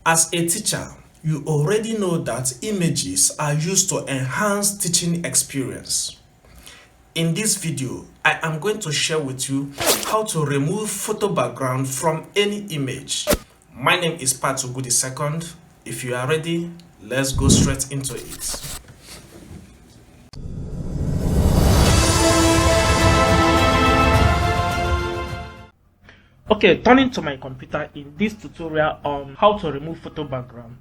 As a teacher, you already know that images are used to enhance teaching experience. In this video, I am going to share with you how to remove photo background from any image. My name is Pat Ogu II. If you are ready, let's go straight into it. Okay, turning to my computer in this tutorial on how to remove photo background.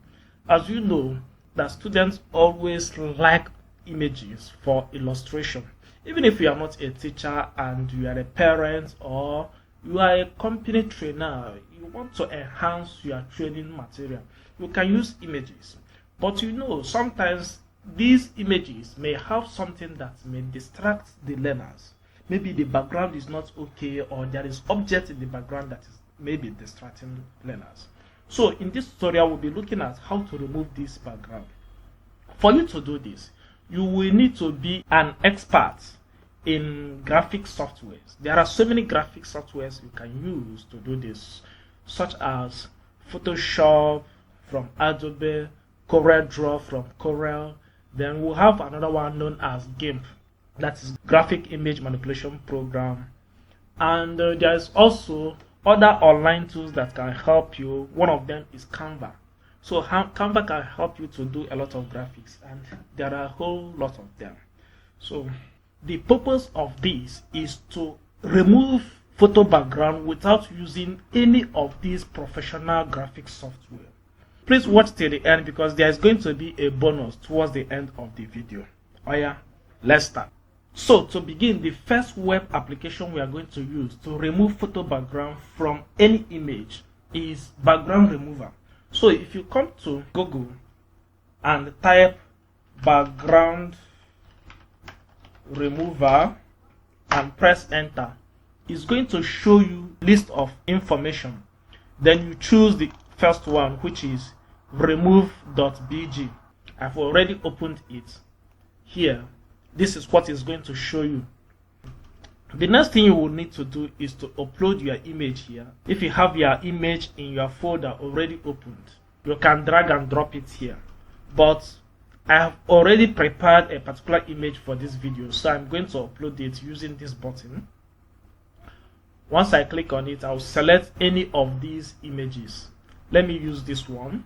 As you know, that students always like images for illustration. Even if you are not a teacher and you are a parent or you are a company trainer, you want to enhance your training material, you can use images. But you know, sometimes these images may have something that may distract the learners. Maybe the background is not okay, or there is object in the background that is maybe distracting learners. So in this tutorial, we'll be looking at how to remove this background. For you to do this, you will need to be an expert in graphic softwares. There are so many graphic softwares you can use to do this, such as Photoshop from Adobe, CorelDRAW from Corel. Then we'll have another one known as GIMP, that is graphic image manipulation program. And there is also other online tools that can help you. One of them is Canva. So Canva can help you to do a lot of graphics, and there are a whole lot of them. So the purpose of this is to remove photo background without using any of these professional graphic software. Please watch till the end because there is going to be a bonus towards the end of the video. Oh yeah, let's start. So to begin, the first web application we are going to use to remove photo background from any image is background remover. So if you come to Google and type background remover and press enter, it's going to show you list of information. Then you choose the first one, which is remove.bg. I've already opened it here. This is what is going to show you. The next thing you will need to do is to upload your image here. If you have your image in your folder already opened, you can drag and drop it here. But I have already prepared a particular image for this video, so I'm going to upload it using this button. Once I click on it, I'll select any of these images. Let me use this one.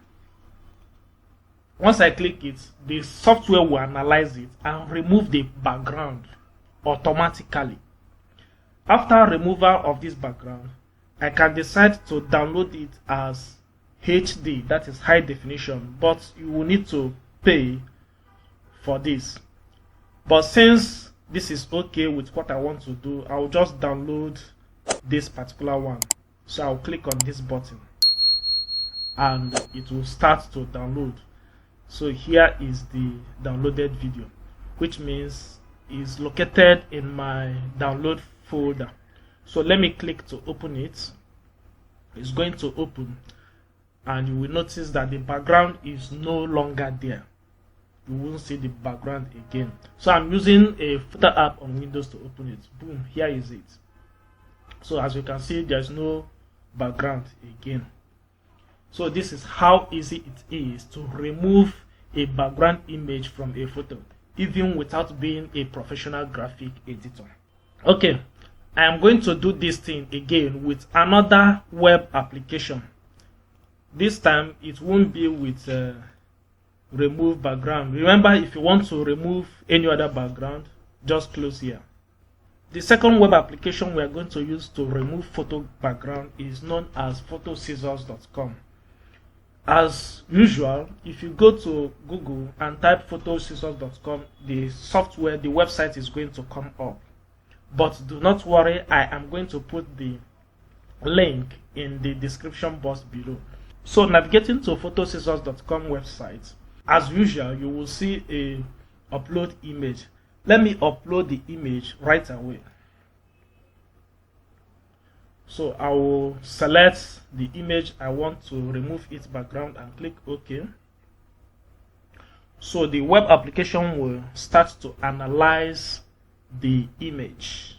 Once I click it, the software will analyze it and remove the background automatically. After removal of this background, I can decide to download it as HD, that is high definition, but you will need to pay for this. But since this is okay with what I want to do, I'll just download this particular one. So I'll click on this button and it will start to download. So here is the downloaded video, which means is located in my download folder. So let me click to open it. It's going to open, and you will notice that the background is no longer there. You won't see the background again. So I'm using a photo app on Windows to open it. Boom, here is it. So as you can see, there's no background again. So this is how easy it is to remove a background image from a photo, even without being a professional graphic editor. Okay, I am going to do this thing again with another web application. This time it won't be with remove background. Remember, if you want to remove any other background, just close here. The second web application we are going to use to remove photo background is known as photoscissors.com. As usual, if you go to Google and type photoscissors.com, the software, the website is going to come up. But do not worry, I am going to put the link in the description box below. So navigating to photoscissors.com website, as usual, you will see a upload image. Let me upload the image right away. So I will select the image I want to remove its background and click OK. So the web application will start to analyze the image.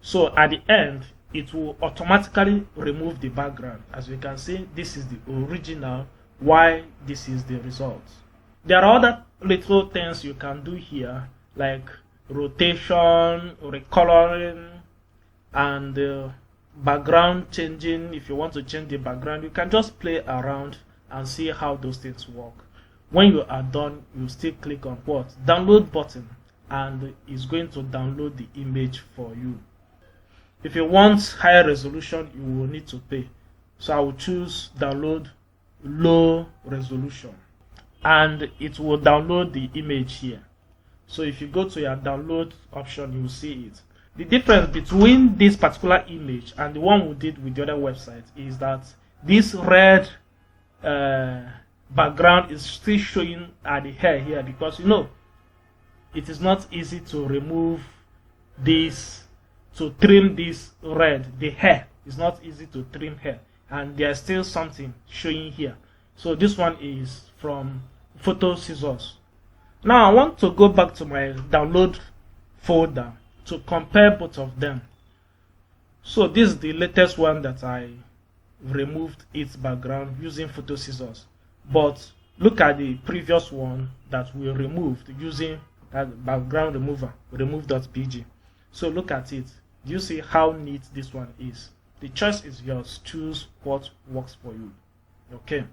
So at the end, it will automatically remove the background. As you can see, this is the original, while this is the result. There are other little things you can do here, like rotation, recoloring, and background changing. If you want to change the background, you can just play around and see how those things work. When you are done, you still click on what? Download button, and it's going to download the image for you. If you want higher resolution, you will need to pay. So I will choose download low resolution, and it will download the image here. So if you go to your download option, you will see it. The difference between this particular image and the one we did with the other website is that this red background is still showing at the hair here, because you know it is not easy to remove this, to trim this red. The hair is not easy to trim hair, and there's still something showing here. So this one is from photo scissors. Now I want to go back to my download folder to compare both of them. So this is the latest one that I removed its background using photo scissors, but look at the previous one that we removed using that background remover, remove.bg. So look at it. Do you see how neat this one is? The choice is yours. Choose what works for you. Okay,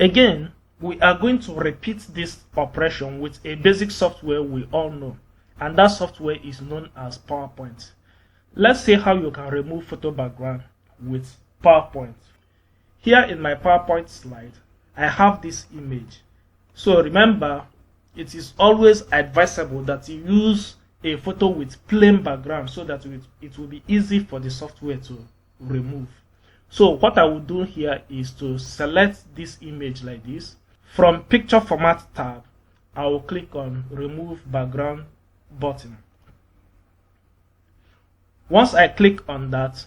again, we are going to repeat this operation with a basic software we all know, and that software is known as PowerPoint. Let's see how you can remove photo background with PowerPoint. Here in my PowerPoint slide, I have this image. So remember, it is always advisable that you use a photo with plain background so that it will be easy for the software to remove. So what I will do here is to select this image like this. From picture format tab, I will click on remove background button. Once I click on that,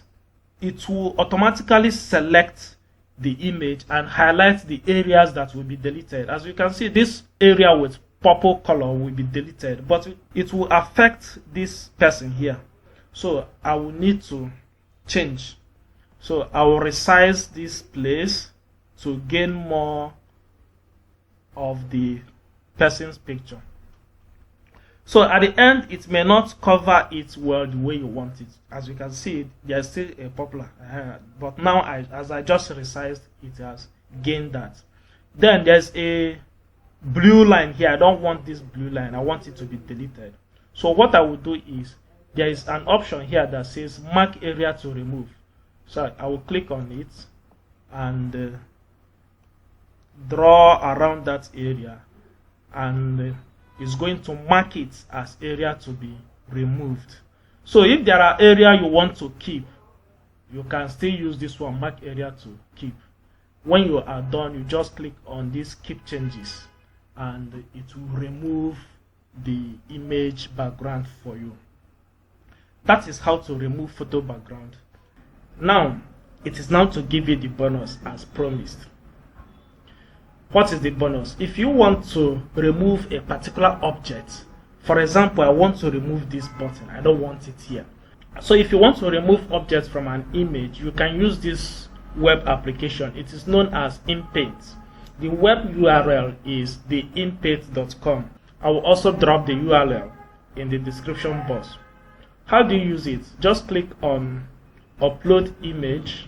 it will automatically select the image and highlight the areas that will be deleted. As you can see, this area with purple color will be deleted, but it will affect this person here. So I will need to change. So I will resize this place to gain more of the person's picture. So at the end, it may not cover it well the way you want it. As you can see, there's still a popular, but now as I just resized, it has gained that. Then there's a blue line here. I don't want this blue line. I want it to be deleted. So what I will do is, there is an option here that says mark area to remove. So I will click on it and draw around that area, and it's going to mark it as area to be removed. So if there are area you want to keep, you can still use this one, mark area to keep. When you are done, you just click on this keep changes, and it will remove the image background for you. That is how to remove photo background. Now it is now to give you the bonus as promised. What is the bonus? If you want to remove a particular object, for example, I want to remove this button, I don't want it here. So if you want to remove objects from an image, you can use this web application. It is known as InPaint. The web URL is the inpaint.com. I will also drop the URL in the description box. How do you use it? Just click on upload image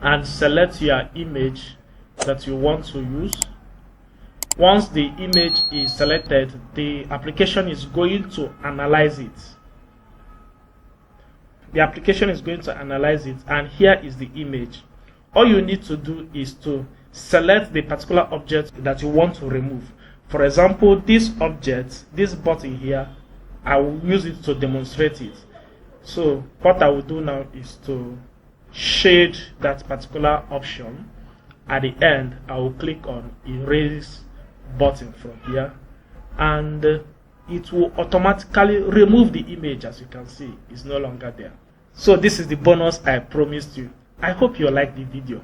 and select your image that you want to use. Once the image is selected, the application is going to analyze it. The application is going to analyze it, and here is the image. All you need to do is to select the particular object that you want to remove. For example, this object, this button here, I will use it to demonstrate it. So what I will do now is to shade that particular option. At the end, I will click on erase button from here, and it will automatically remove the image. As you can see, it's no longer there. So this is the bonus I promised you. I hope you like the video.